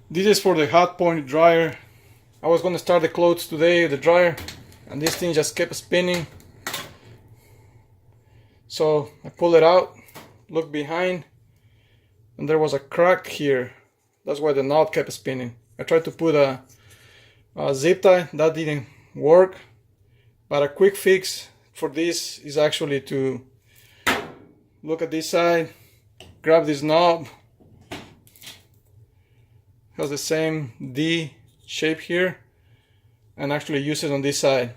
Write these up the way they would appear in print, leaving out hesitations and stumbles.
This is for the Hotpoint dryer. I was gonna start the clothes today, the dryer, and this thing just kept spinning. So I pulled it out, looked behind, and there was a crack here. That's why the knob kept spinning. I tried to put a zip tie, that didn't work. But a quick fix for this is actually to look at this side, grab this knob, has the same D shape here, and actually use it on this side.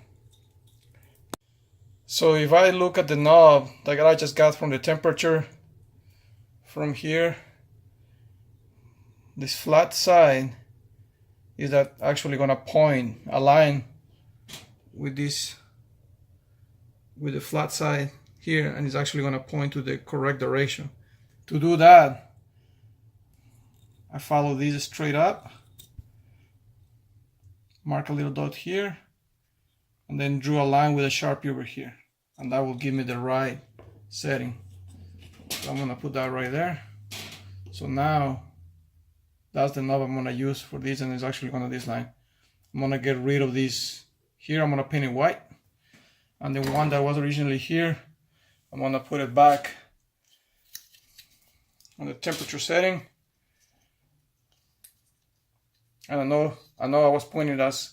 So if I look at the knob that I just got from the temperature from here, this flat side is that actually gonna point a line with this, with the flat side here, and it's actually gonna point to the correct direction. To do that, I follow these straight up, mark a little dot here, and then drew a line with a Sharpie over here, and that will give me the right setting. So I'm gonna put that right there. So now that's the knob I'm gonna use for this, and it's actually gonna this line. I'm gonna get rid of this here. I'm gonna paint it white, and the one that was originally here, I'm gonna put it back on the temperature setting. And I know I was pointing as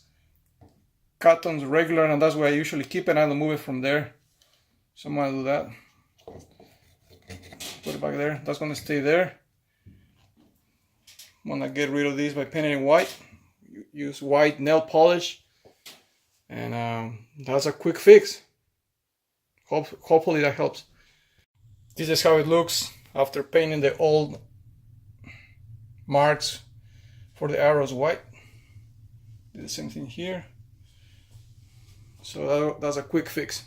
cotton's regular, and that's where I usually keep it. I don't move it from there. So I'm gonna do that. Put it back there. That's gonna stay there. I'm gonna get rid of this by painting it white. Use white nail polish, and that's a quick fix. Hopefully that helps. This is how it looks after painting the old marks for the arrows white. Do the same thing here. So that's a quick fix.